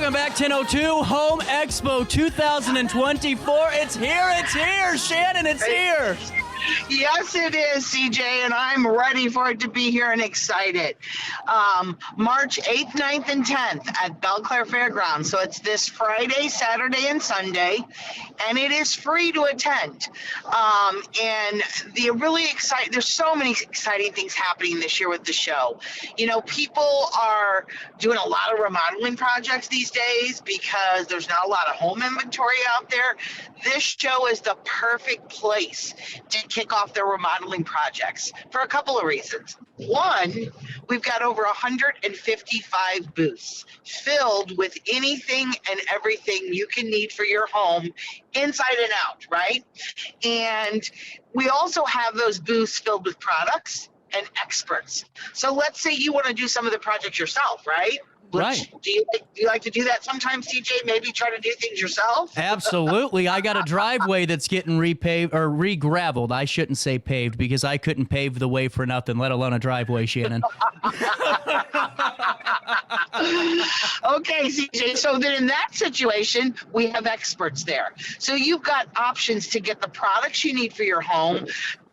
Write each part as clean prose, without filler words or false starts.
Welcome back, 10:02, Home Expo 2024. It's here, Shannon, it's here. Yes, it is, CJ, and I'm ready for it to be here and excited. March 8th, 9th, and 10th at Belclair Fairgrounds. So it's this Friday, Saturday, and Sunday, and it is free to attend. And the really exciting, there's so many exciting things happening this year with the show. You know, people are doing a lot of remodeling projects these days because there's not a lot of home inventory out there. This show is the perfect place to kick off their remodeling projects for a couple of reasons. One, we've got over 155 booths filled with anything and everything you can need for your home, inside and out, right? And we also have those booths filled with products and experts. So let's say you want to do some of the projects yourself, right? Right. Do you like to do that sometimes, TJ? Maybe try to do things yourself? Absolutely. I got a driveway that's getting repaved or re-graveled. I shouldn't say paved because I couldn't pave the way for nothing, let alone a driveway, Shannon. Okay, CJ. So then in that situation, we have experts there. So you've got options to get the products you need for your home,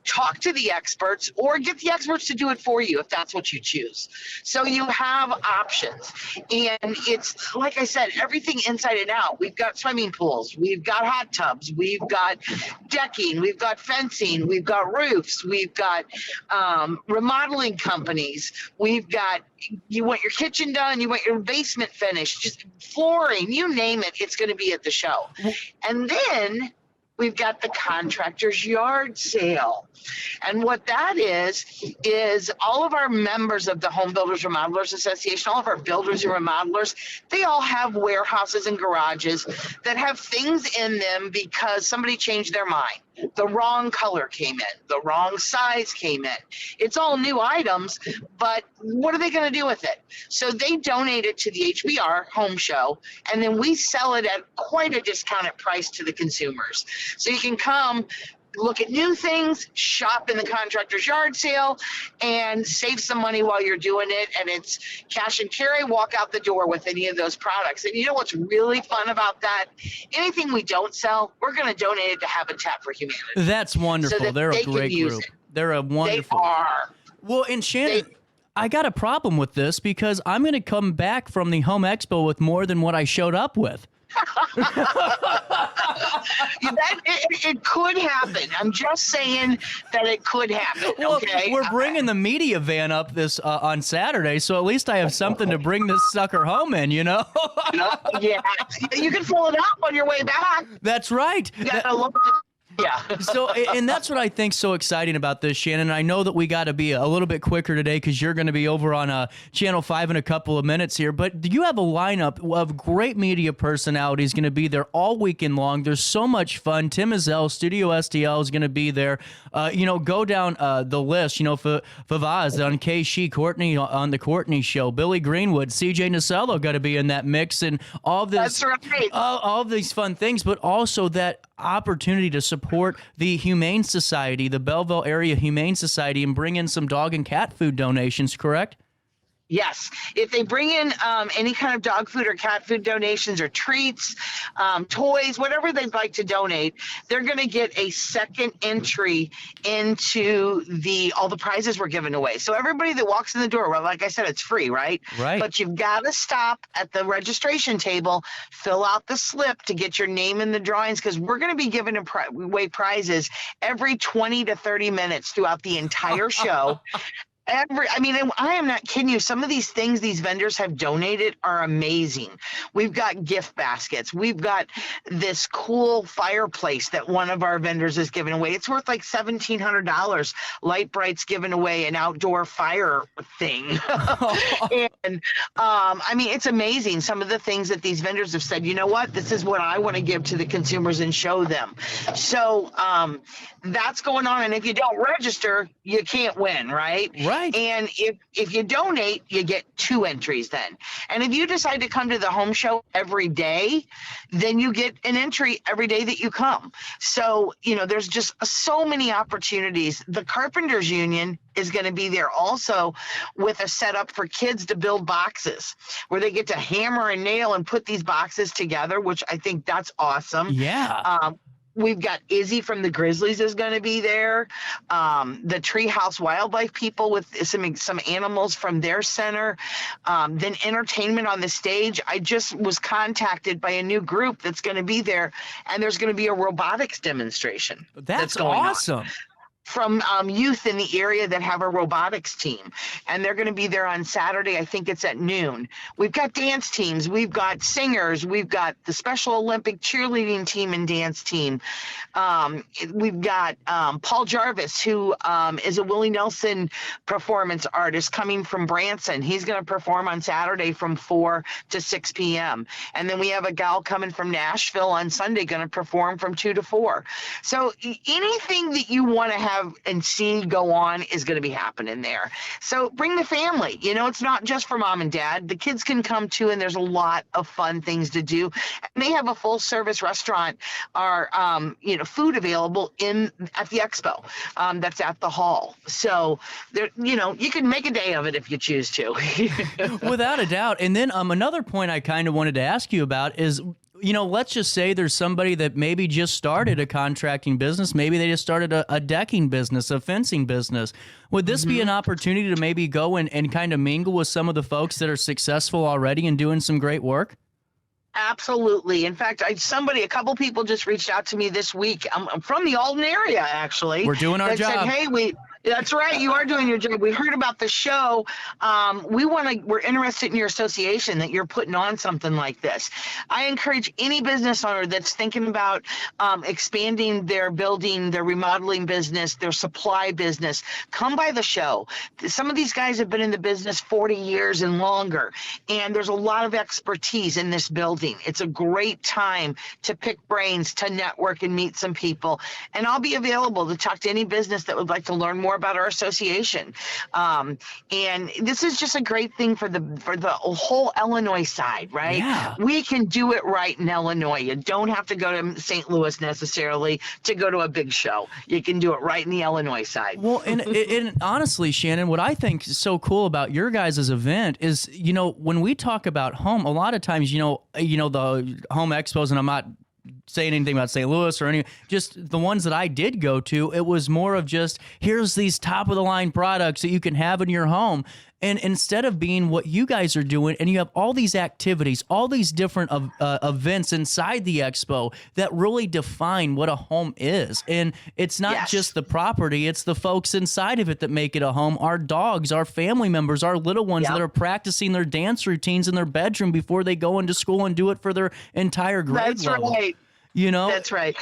talk to the experts, or get the experts to do it for you if that's what you choose. So you have options. And it's, like I said, everything inside and out. We've got swimming pools. We've got hot tubs. We've got decking. We've got fencing. We've got roofs. We've got remodeling companies. We've got, you want your kitchen done, you want your basement finished, just flooring, you name it, it's going to be at the show. And then we've got the contractor's yard sale. And what that is all of our members of the Home Builders Remodelers Association, all of our builders and remodelers, they all have warehouses and garages that have things in them because somebody changed their mind. The wrong color came in, the wrong size came in. It's all new items, but what are they going to do with it? So they donate it to the HBR Home Show, and then we sell it at quite a discounted price to the consumers. So you can come, look at new things, shop in the contractor's yard sale, and save some money while you're doing it. And it's cash and carry, walk out the door with any of those products. And you know what's really fun about that? Anything we don't sell, we're going to donate it to Habitat for Humanity. That's wonderful. So that They're a great group. They're a wonderful. They are. Well, and Shannon, I got a problem with this because I'm going to come back from the Home Expo with more than what I showed up with. It could happen. I'm just saying that it could happen. Well, okay, we're bringing the media van up this on Saturday, so at least I have something to bring this sucker home in, you know? Yeah, you can fill it up on your way back. That's right. You gotta look. Yeah. So, and that's what I think's so exciting about this, Shannon. I know that we got to be a little bit quicker today because you're going to be over on Channel 5 in a couple of minutes here. But you have a lineup of great media personalities going to be there all weekend long. There's so much fun. Tim Azell, Studio STL is going to be there. Go down the list. Favaz on K-She, Courtney on the Courtney Show, Billy Greenwood, CJ Nasello got to be in that mix, and all this. That's right. All of these fun things, but also that opportunity to support the Humane Society, the Belleville Area Humane Society, and bring in some dog and cat food donations, correct? Yes. If they bring in any kind of dog food or cat food donations or treats, toys, whatever they'd like to donate, they're going to get a second entry into all the prizes we're giving away. So everybody that walks in the door, well, like I said, it's free, right? Right. But you've got to stop at the registration table, fill out the slip to get your name in the drawings, because we're going to be giving away prizes every 20 to 30 minutes throughout the entire show. I am not kidding you. Some of these things these vendors have donated are amazing. We've got gift baskets. We've got this cool fireplace that one of our vendors is giving away. It's worth like $1,700. Light Bright's giving away an outdoor fire thing. And it's amazing. Some of the things that these vendors have said, you know what, this is what I want to give to the consumers and show them. So that's going on. And if you don't register, you can't win, right? Right. And if you donate, you get 2 entries then. And if you decide to come to the home show every day, then you get an entry every day that you come. So, there's just so many opportunities. The Carpenters Union is going to be there also with a setup for kids to build boxes where they get to hammer and nail and put these boxes together, which I think that's awesome. Yeah. We've got Izzy from the Grizzlies is going to be there. The Treehouse Wildlife people with some animals from their center. Then entertainment on the stage. I just was contacted by a new group that's going to be there, and there's going to be a robotics demonstration. That's going awesome. on from youth in the area that have a robotics team, and they're going to be there on Saturday. I think it's at noon. We've got dance teams, we've got singers, we've got the Special Olympic cheerleading team and dance team. We've got Paul Jarvis, who is a Willie Nelson performance artist coming from Branson. He's going to perform on Saturday from 4 to 6 p.m. And then we have a gal coming from Nashville on Sunday going to perform from 2 to 4. So anything that you want to have and see go on is going to be happening there. So bring the family. It's not just for mom and dad. The kids can come too, and there's a lot of fun things to do. And they have a full service restaurant or food available at the expo. That's at the hall. So there, you can make a day of it if you choose to. Without a doubt. And then another point I kind of wanted to ask you about is, let's just say there's somebody that maybe just started a contracting business. Maybe they just started a decking business, a fencing business. Would this be an opportunity to maybe go and kind of mingle with some of the folks that are successful already and doing some great work? Absolutely. In fact, a couple people just reached out to me this week. I'm from the Alton area, actually. We're doing our job. Said, hey, that's right. You are doing your job. We heard about the show. We're interested in your association that you're putting on something like this. I encourage any business owner that's thinking about expanding their building, their remodeling business, their supply business, come by the show. Some of these guys have been in the business 40 years and longer, and there's a lot of expertise in this building. It's a great time to pick brains, to network and meet some people. And I'll be available to talk to any business that would like to learn more about our association. And this is just a great thing for the whole Illinois side, right? Yeah. We can do it right in Illinois. You don't have to go to St. Louis necessarily to go to a big show. You can do it right in the Illinois side. Well, and honestly, Shannon, what I think is so cool about your guys' event is, when we talk about home, a lot of times, the home expos, and I'm not saying anything about St. Louis or just the ones that I did go to, it was more of just, here's these top of the line products that you can have in your home. And instead of being what you guys are doing, and you have all these activities, all these different events inside the expo that really define what a home is. And it's not just the property, it's the folks inside of it that make it a home. Our dogs, our family members, our little ones that are practicing their dance routines in their bedroom before they go into school and do it for their entire grade level. That's right. That's right.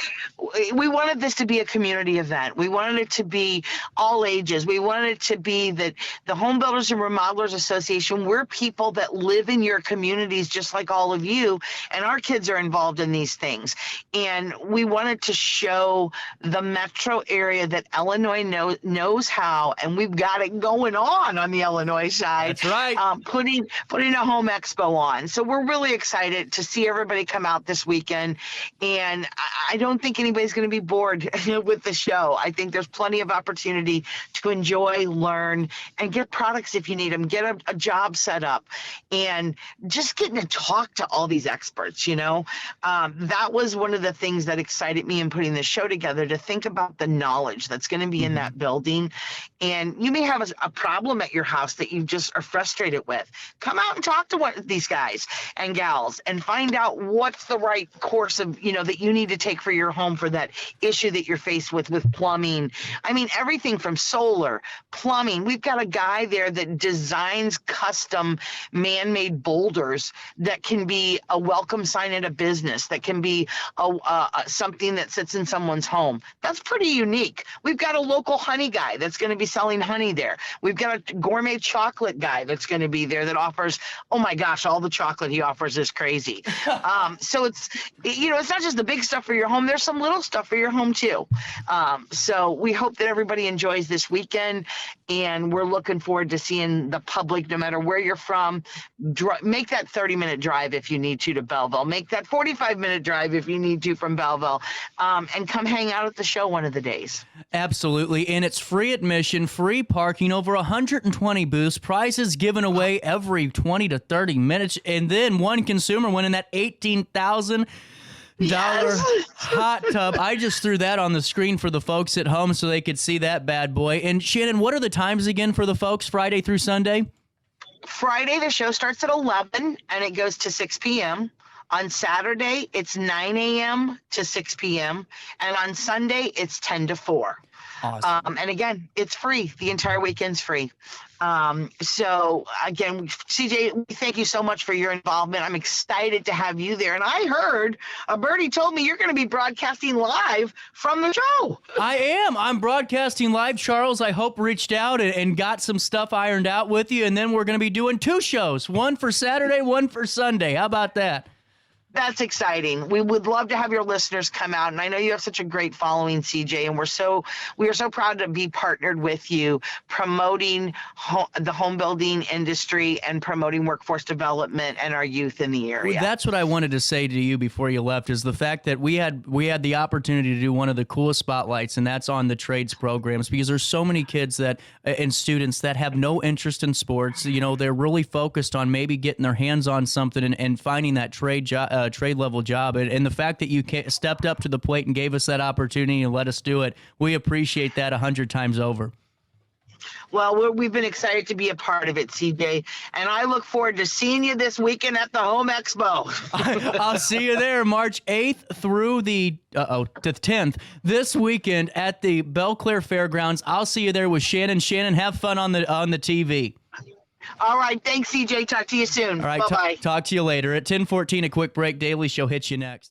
We wanted this to be a community event. We wanted it to be all ages. We wanted it to be that the Home Builders and Remodelers Association, we're people that live in your communities just like all of you, and our kids are involved in these things. And we wanted to show the metro area that Illinois knows how, and we've got it going on the Illinois side. That's right. Putting a home expo on. So we're really excited to see everybody come out this weekend. And I don't think anybody's going to be bored with the show. I think there's plenty of opportunity to enjoy, learn, and get products if you need them. Get a job set up, and just getting to talk to all these experts. That was one of the things that excited me in putting this show together. To think about the knowledge that's going to be in that building, and you may have a problem at your house that you just are frustrated with. Come out and talk to one of these guys and gals, and find out what's the right course of that you need to take for your home for that issue that you're faced with plumbing. I mean, everything from solar, plumbing. We've got a guy there that designs custom man-made boulders that can be a welcome sign at a business, that can be something that sits in someone's home. That's pretty unique. We've got a local honey guy that's going to be selling honey there. We've got a gourmet chocolate guy that's going to be there that offers, oh my gosh, all the chocolate he offers is crazy. So it's not just the the big stuff for your home, there's some little stuff for your home too. So we hope that everybody enjoys this weekend, and we're looking forward to seeing the public, no matter where you're from. Make that 30-minute drive if you need to Belleville. Make that 45-minute drive if you need to from Belleville, and come hang out at the show one of the days. Absolutely, and it's free admission, free parking, over 120 booths, prizes given away every 20 to 30 minutes, and then one consumer winning that $18,000 hot tub. I just threw that on the screen for the folks at home so they could see that bad boy. And Shannon, what are the times again for the folks, Friday through Sunday? Friday, the show starts at 11 and it goes to 6 p.m. On Saturday, it's 9 a.m. to 6 p.m. And on Sunday, it's 10 to 4. Awesome. And again, it's free. The entire weekend's free. So again, CJ, we thank you so much for your involvement. I'm excited to have you there. And I heard Birdie told me you're going to be broadcasting live from the show. I am. I'm broadcasting live. Charles, I hope, reached out and got some stuff ironed out with you. And then we're going to be doing 2 shows, one for Saturday, one for Sunday. How about that? That's exciting. We would love to have your listeners come out, and I know you have such a great following, CJ, and we are so proud to be partnered with you, promoting the home building industry and promoting workforce development and our youth in the area. Well, that's what I wanted to say to you before you left, is the fact that we had the opportunity to do one of the coolest spotlights, and that's on the trades programs, because there's so many kids and students that have no interest in sports. You know, they're really focused on maybe getting their hands on something and finding that trade level job, and the fact that you stepped up to the plate and gave us that opportunity and let us do it, we appreciate that 100 times over. Well, we've been excited to be a part of it, CJ, and I look forward to seeing you this weekend at the Home Expo. I'll see you there March 8th through the 10th, this weekend at the Belle Claire Fairgrounds. I'll see you there with Shannon. Shannon, have fun on the TV. All right. Thanks, CJ. Talk to you soon. All right. Bye-bye. Talk to you later. At 10:14, a quick break. Daily Show hits you next.